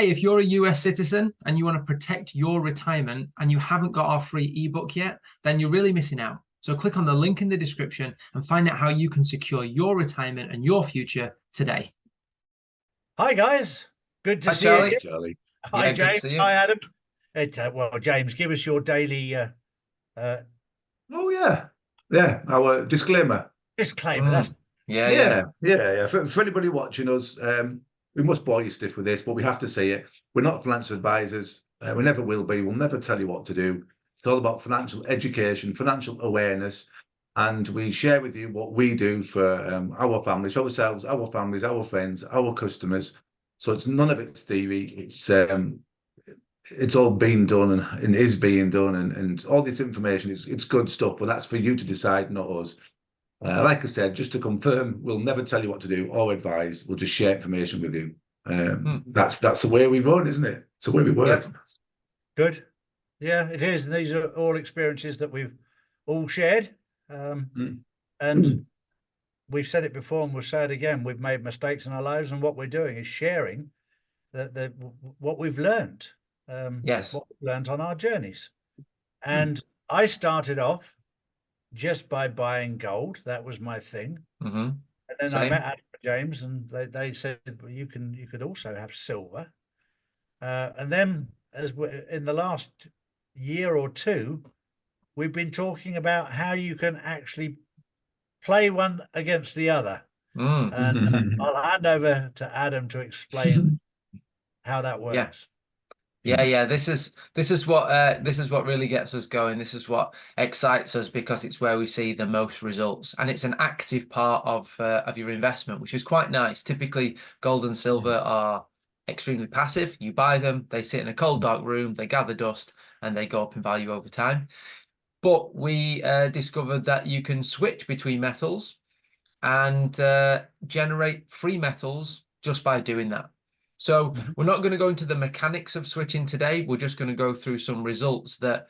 hey, if you're a US citizen and you want to protect your retirement and you haven't got our free ebook yet, then you're really missing out. So click on the link in the description and find out how you can secure your retirement and your future today. Hi, guys. Good to Hi, see you. Charlie. Charlie. Hi, Yeah, good to James. see you. Hi, Adam. Well, James, give us your daily Oh yeah. Our disclaimer. disclaimer. That's Yeah. For anybody watching us, we must bore you stiff with this, but we have to say it. We're not financial advisors. We never will be. We'll never tell you what to do. It's all about financial education, financial awareness, and we share with you what we do for our families, ourselves, our families, our friends, our customers. So it's none of it's theory. It's all been done and is being done, and all this information it's good stuff, but that's for you to decide, not us. Like I said, just to confirm, we'll never tell you what to do or advise. We'll just share information with you. That's the way we run, isn't it? It's the way we work. Yep. good. Yeah, it is. And these are all experiences that we've all shared. And we've said it before and we'll say it again. We've made mistakes in our lives, and what we're doing is sharing what we've learned. Yes. What we've learned on our journeys. And I started off just by buying gold. That was my thing. And then I met Adam and James, and they said, well, you could also have silver. And then in the last year or two, we've been talking about how you can actually play one against the other. And I'll hand over to Adam to explain how that works. Yeah. This is what really gets us going. This is what excites us, because it's where we see the most results, and it's an active part of your investment, which is quite nice. Typically, gold and silver are extremely passive. You buy them, they sit in a cold, dark room, they gather dust, and they go up in value over time. But we discovered that you can switch between metals and generate free metals just by doing that. So we're not going to go into the mechanics of switching today. We're just going to go through some results that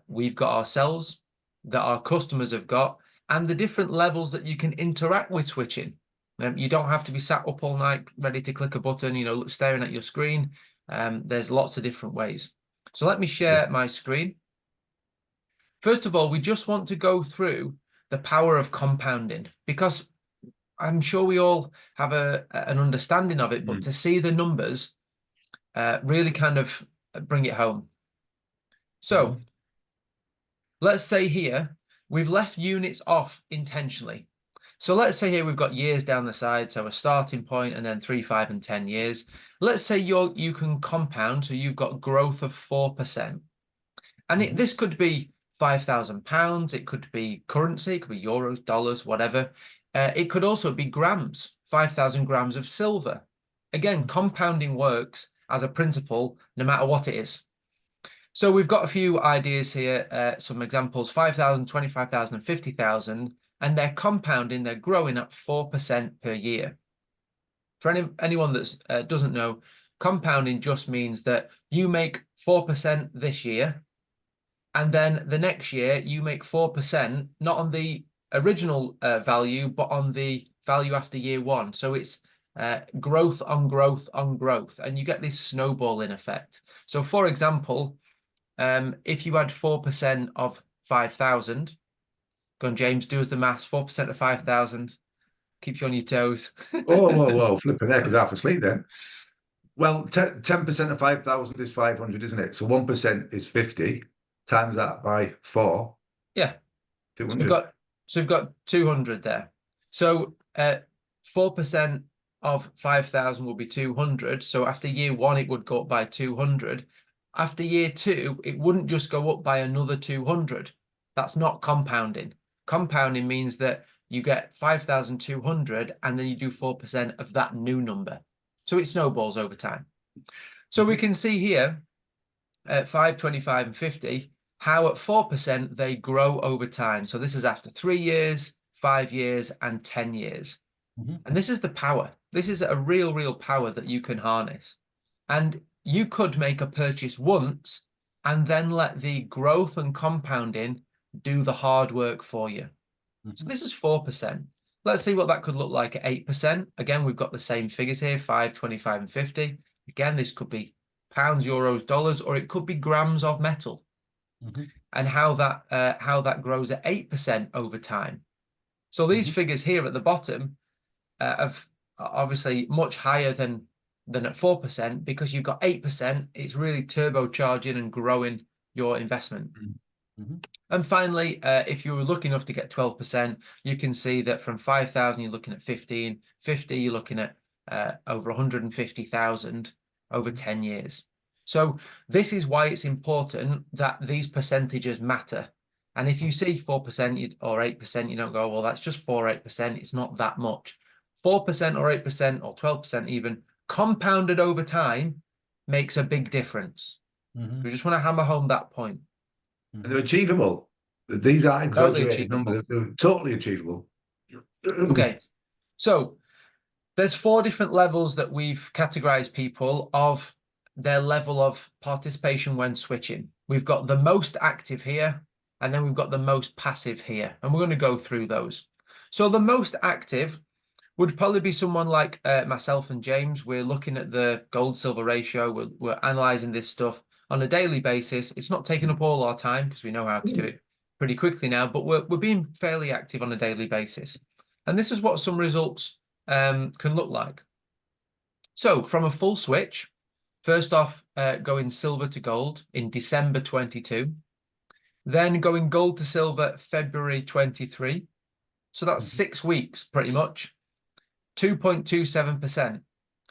we've got ourselves, that our customers have got, and the different levels that you can interact with switching. You don't have to be sat up all night ready to click a button, staring at your screen. There's lots of different ways. So let me share my screen. First of all, we just want to go through the power of compounding, because I'm sure we all have an understanding of it, but to see the numbers really kind of bring it home. So let's say here, we've left units off intentionally. So let's say here we've got years down the side, so a starting point, and then 3, 5, and 10 years. Let's say you can compound, so you've got growth of 4%. And this could be £5,000, it could be currency, it could be euros, dollars, whatever. It could also be grams, 5,000 grams of silver. Again, compounding works as a principle, no matter what it is. So we've got a few ideas here, some examples: 5,000, 25,000, and 50,000, and they're compounding, they're growing at 4% per year. For anyone that doesn't know, compounding just means that you make 4% this year, and then the next year you make 4%, not on the original value, but on the value after year one. So it's growth on growth on growth, and you get this snowballing effect. So for example, if you had 4% of 5,000, go on, James, do us the maths. 4% of 5,000 keeps you on your toes. Whoa, flipping there, because half asleep then. Well, 10% of 5,000 is 500, isn't it? So 1% is 50. Times that by 4. Yeah. 200. So we've got 200 there. So 4% of 5,000 will be 200. So after year one, it would go up by 200. After year two, it wouldn't just go up by another 200. That's not compounding. Compounding means that you get 5,200 and then you do 4% of that new number. So it snowballs over time. So we can see here at 5, 25, and 50, how at 4% they grow over time. So this is after 3 years, 5 years, and 10 years. And this is the power. This is a real power that you can harness. And you could make a purchase once and then let the growth and compounding do the hard work for you. So this is 4%. Let's see what that could look like at 8%. Again, we've got the same figures here, 5, 25, and 50. Again, this could be pounds, euros, dollars, or it could be grams of metal. And how that grows at 8% over time. So these figures here at the bottom have obviously much higher than at 4%, because you've got 8%. It's really turbocharging and growing your investment. And finally, if you were lucky enough to get 12%, you can see that from 5,000 you're looking at 15, 50 you're looking at over 150,000 over 10 years. So this is why it's important that these percentages matter. And if you see 4% or 8%, you don't go, well, that's just 4 or 8%. It's not that much. 4% or 8% or 12% even compounded over time makes a big difference. We just want to hammer home that point. And they're achievable. These are exaggerated numbers. They're totally achievable. Okay. So there's 4 different levels that we've categorized people of their level of participation when switching. We've got the most active here, and then we've got the most passive here, and we're going to go through those. So the most active would probably be someone like myself and James. We're looking at the gold-silver ratio. We're analyzing this stuff on a daily basis. It's not taking up all our time because we know how to do it pretty quickly now, but we're being fairly active on a daily basis. And this is what some results can look like. So from a full switch, first off, going silver to gold in December 22, then going gold to silver February 23. So that's 6 weeks pretty much, 2.27%.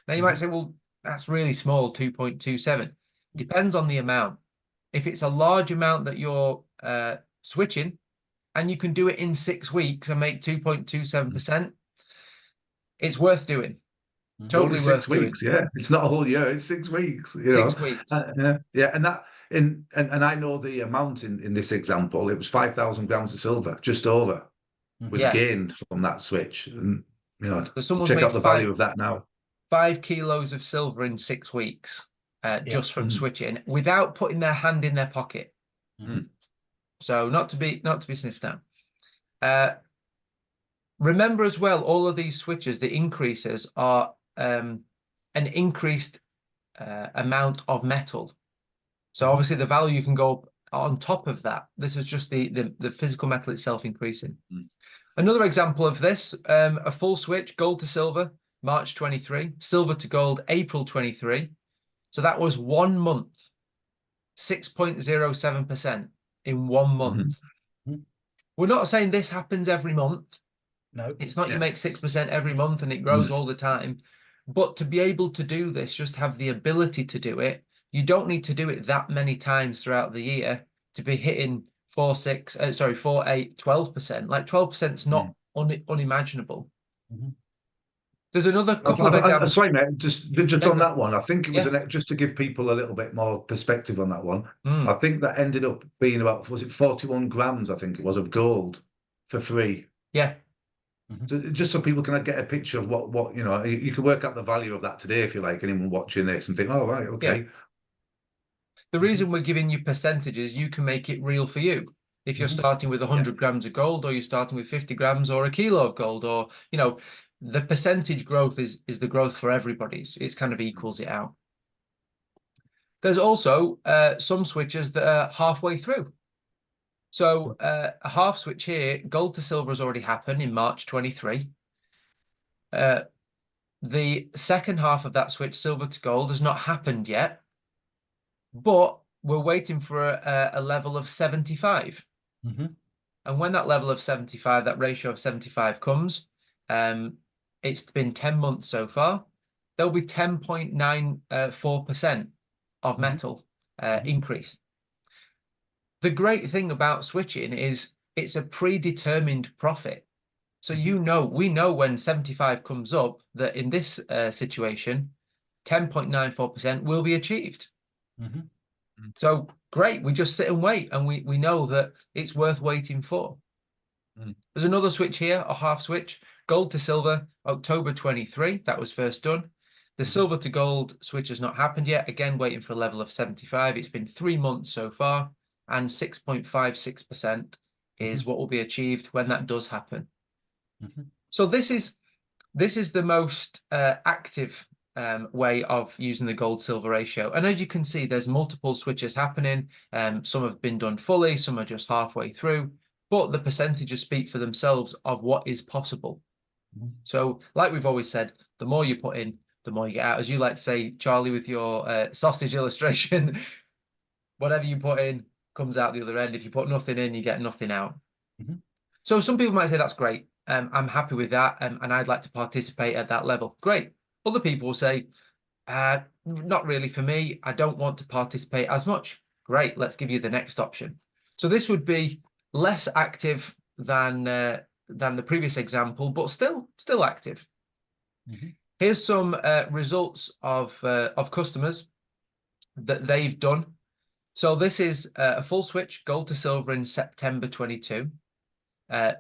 Now you might say, well, that's really small, 2.27. Depends on the amount. If it's a large amount that you're switching and you can do it in 6 weeks and make 2.27%, it's worth doing. Totally worth 6 weeks, doing. yeah. It's not a whole year, it's 6 weeks. You know? 6 weeks. Yeah, and I know the amount in this example, it was 5,000 grams of silver, just over, was gained from that switch. And you know, so check out the value of that now. 5 kilos of silver in 6 weeks, just from switching, without putting their hand in their pocket. So not to be sniffed at. Remember as well, all of these switches, the increases are an increased amount of metal. So obviously the value can go up on top of that. This is just the physical metal itself increasing. Another example of this, a full switch, gold to silver, March 23, silver to gold, April 23. So that was 1 month, 6.07% in 1 month. We're not saying this happens every month. No, it's not you make 6% every month and it grows all the time. But to be able to do this, just have the ability to do it. You don't need to do it that many times throughout the year to be hitting 4, 8, 12%. Like 12% is not unimaginable. There's another couple of examples. Sorry, mate, just on that one. I think it was just to give people a little bit more perspective on that one. I think that ended up being about, was it 41 grams, I think it was, of gold for free. Yeah. So just so people can get a picture of what you know, you can work out the value of that today if you like, anyone watching this, and think, oh, right, okay. Yeah. The reason we're giving you percentages, you can make it real for you. If you're starting with 100 grams of gold, or you're starting with 50 grams or a kilo of gold, or, you know, the percentage growth is the growth for everybody. It's kind of equals it out. There's also some switches that are halfway through. So a half switch here, gold to silver has already happened in March 23. The second half of that switch, silver to gold, has not happened yet, but we're waiting for a level of 75. And when that level of 75, that ratio of 75 comes, it's been 10 months so far, there'll be 10.94% of metal increase. The great thing about switching is it's a predetermined profit. So we know when 75 comes up that in this situation, 10.94% will be achieved. So great, we just sit and wait, and we know that it's worth waiting for. There's another switch here, a half switch, gold to silver, October 23, that was first done. The silver to gold switch has not happened yet, again waiting for a level of 75. It's been 3 months so far, and 6.56% is what will be achieved when that does happen. So this is the most active way of using the gold silver ratio. And as you can see, there's multiple switches happening. Some have been done fully, some are just halfway through, but the percentages speak for themselves of what is possible. So like we've always said, the more you put in, the more you get out. As you like to say, Charlie, with your sausage illustration, whatever you put in comes out the other end. If you put nothing in, you get nothing out. So some people might say that's great. I'm happy with that, and I'd like to participate at that level. Great. Other people will say, not really for me. I don't want to participate as much. Great. Let's give you the next option. So this would be less active than the previous example, but still active. Here's some results of customers that they've done. So this is a full switch, gold to silver in September 22,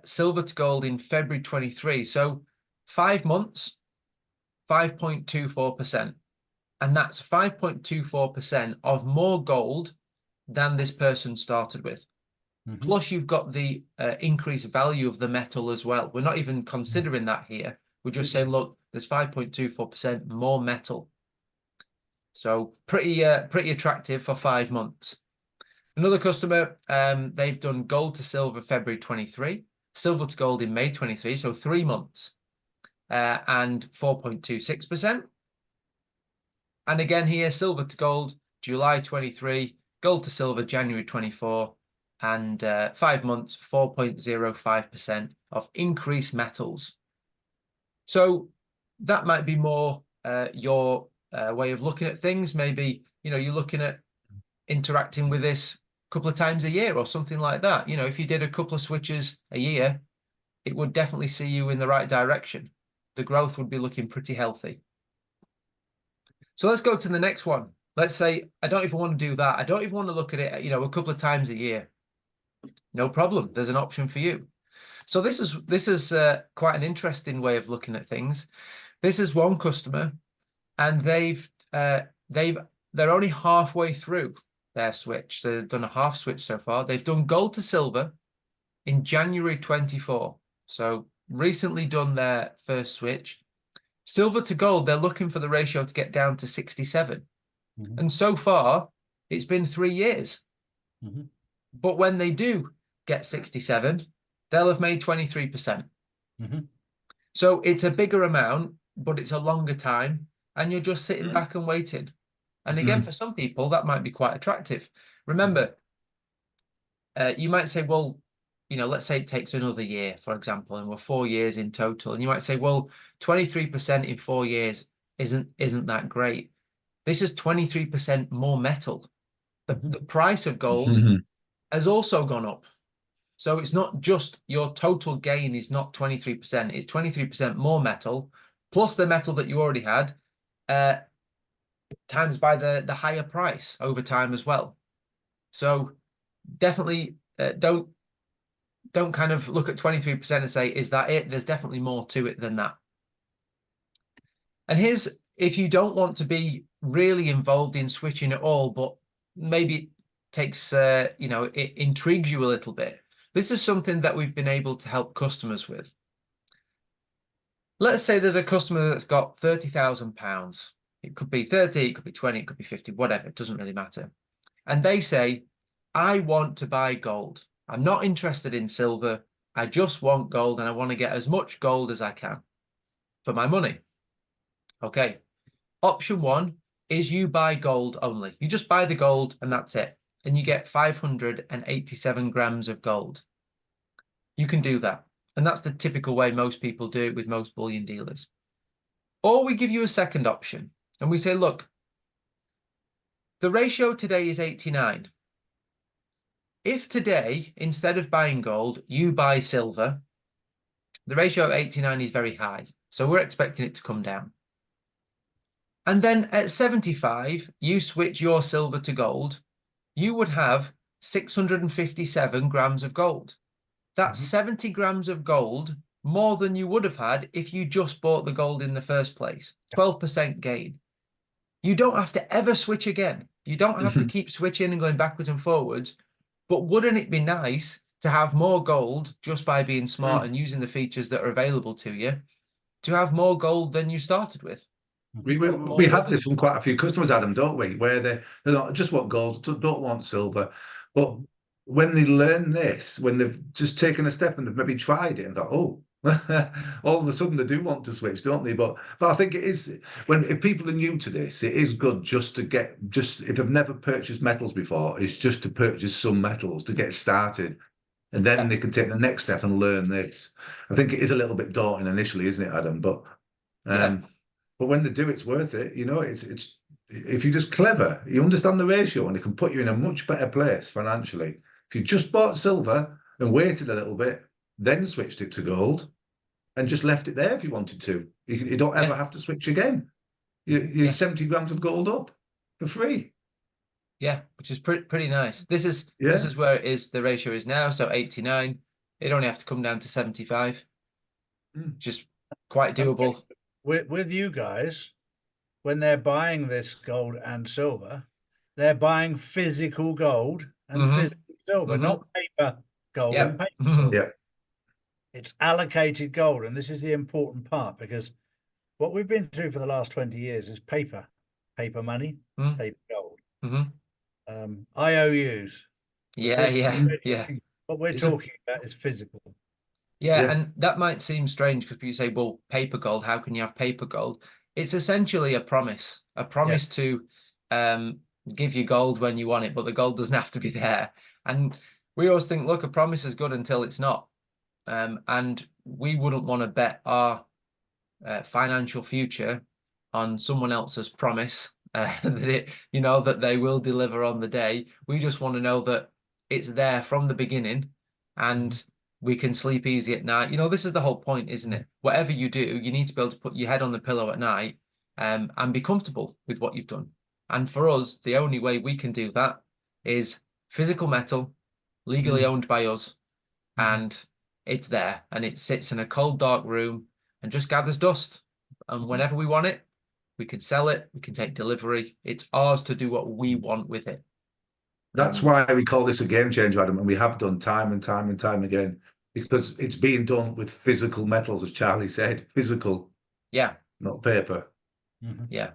silver to gold in February 23. So 5 months, 5.24%. And that's 5.24% of more gold than this person started with. Plus you've got the increased value of the metal as well. We're not even considering that here. We're just saying, look, there's 5.24% more metal. So pretty attractive for 5 months. Another customer, they've done gold to silver February 23, silver to gold in May 23, so 3 months, and 4.26%. And again here, silver to gold, July 23, gold to silver, January 24, and 5 months, 4.05% of increased metals. So that might be more your way of looking at things. Maybe, you're looking at interacting with this a couple of times a year or something like that. If you did a couple of switches a year, it would definitely see you in the right direction. The growth would be looking pretty healthy. So let's go to the next one. Let's say I don't even want to do that. I don't even want to look at it, a couple of times a year. No problem. There's an option for you. So this is quite an interesting way of looking at things. This is one customer, and they're only halfway through their switch. So they've done a half switch so far. They've done gold to silver in January 24. So recently done their first switch. Silver to gold, they're looking for the ratio to get down to 67. And so far, it's been 3 years. But when they do get 67, they'll have made 23%. So it's a bigger amount, but it's a longer time, and you're just sitting back and waiting. And again, for some people, that might be quite attractive. Remember, you might say, well, let's say it takes another year, for example, and we're 4 years in total. And you might say, well, 23% in 4 years isn't that great. This is 23% more metal. The price of gold has also gone up. So it's not just your total gain is not 23%. It's 23% more metal, plus the metal that you already had, times by the higher price over time as well. So definitely don't kind of look at 23% and say, is that it? There's definitely more to it than that. And here's, if you don't want to be really involved in switching at all, but maybe it takes, it intrigues you a little bit. This is something that we've been able to help customers with. Let's say there's a customer that's got £30,000. It could be 30, it could be 20, it could be 50, whatever. It doesn't really matter. And they say, I want to buy gold. I'm not interested in silver. I just want gold, and I want to get as much gold as I can for my money. Okay. Option one is you buy gold only. You just buy the gold and that's it. And you get 587 grams of gold. You can do that. And that's the typical way most people do it with most bullion dealers. Or we give you a second option and we say, look, the ratio today is 89. If today, instead of buying gold, you buy silver, the ratio of 89 is very high. So we're expecting it to come down. And then at 75, you switch your silver to gold, you would have 657 grams of gold. That's 70 grams of gold more than you would have had if you just bought the gold in the first place. 12% gain. You don't have to ever switch again. You don't have to keep switching and going backwards and forwards. But wouldn't it be nice to have more gold just by being smart and using the features that are available to you, to have more gold than you started with? We have this from quite a few customers, Adam, don't we? Where they're not just want gold, don't want silver, but when they learn this, when they've just taken a step and they've maybe tried it and thought, oh, all of a sudden they do want to switch, don't they? But I think it is if people are new to this, it is good just to if they've never purchased metals before, it's just to purchase some metals to get started. And then they can take the next step and learn this. I think it is a little bit daunting initially, isn't it, Adam? But when they do, it's worth it. You know, it's if you're just clever, you understand the ratio, and it can put you in a much better place financially. If you just bought silver and waited a little bit, then switched it to gold, and just left it there if you wanted to, you don't ever have to switch again. You're 70 grams of gold up for free. Yeah, which is pretty nice. This is where it is. The ratio is now, so 89. It only have to come down to 75. Just quite doable. With you guys, when they're buying this gold and silver, they're buying physical gold and physical silver, not paper gold and paper silver. It's allocated gold, and this is the important part, because what we've been through for the last 20 years is paper money, paper gold. IOUs. What we're talking about is physical. And that might seem strange because you say, well, paper gold, how can you have paper gold? It's essentially a promise to give you gold when you want it, but the gold doesn't have to be there. And we always think, look, a promise is good until it's not. And we wouldn't want to bet our financial future on someone else's promise that they will deliver on the day. We just want to know that it's there from the beginning, and we can sleep easy at night. This is the whole point, isn't it? Whatever you do, you need to be able to put your head on the pillow at night and be comfortable with what you've done. And for us, the only way we can do that is physical metal, legally owned by us, and it's there, and it sits in a cold, dark room and just gathers dust. And whenever we want it, we can sell it, we can take delivery. It's ours to do what we want with it. That's why we call this a game changer, Adam, and we have done time and time and time again, because it's being done with physical metals, as Charlie said, physical, not paper. Yeah,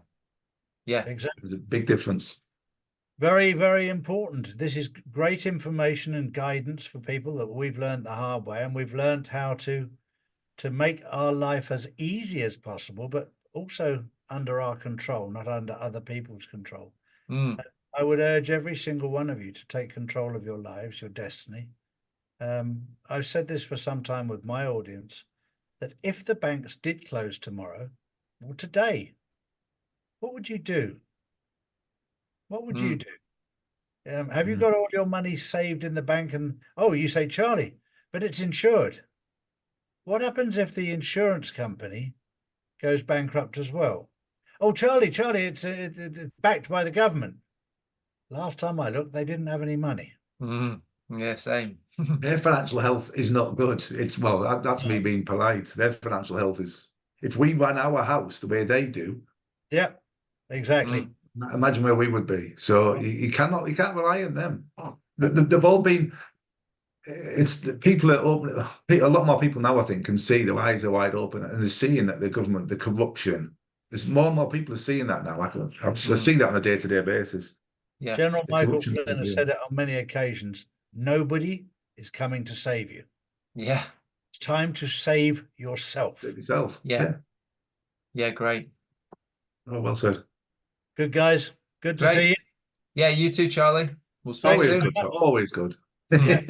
exactly. There's a big difference. Very, very important. This is great information and guidance for people that we've learned the hard way, and we've learned how to make our life as easy as possible, but also under our control, not under other people's control. I would urge every single one of you to take control of your lives, your destiny. I've said this for some time with my audience, that if the banks did close tomorrow or today, what would you do? What would you do? Have you got all your money saved in the bank? And you say, Charlie, but it's insured. What happens if the insurance company goes bankrupt as well? Oh, Charlie, it's backed by the government. Last time I looked, they didn't have any money. Yeah, same. Their financial health is not good. That's me being polite. Their financial health is, if we ran our house the way they do. Yeah, exactly. Imagine where we would be. So you can't rely on them. They've all been. It's the people are open. A lot more people now, I think, can see, their eyes are wide open, and they're seeing that the government, the corruption. There's more and more people are seeing that now. I see that on a day-to-day basis. Yeah. General Michael Flynn has said it on many occasions. Nobody is coming to save you. Yeah. It's time to save yourself. Save yourself. Yeah. Yeah, great. Oh, well said. Good, guys. Good to see you. Yeah, you too, Charlie. We'll speak soon. Always good. Yeah.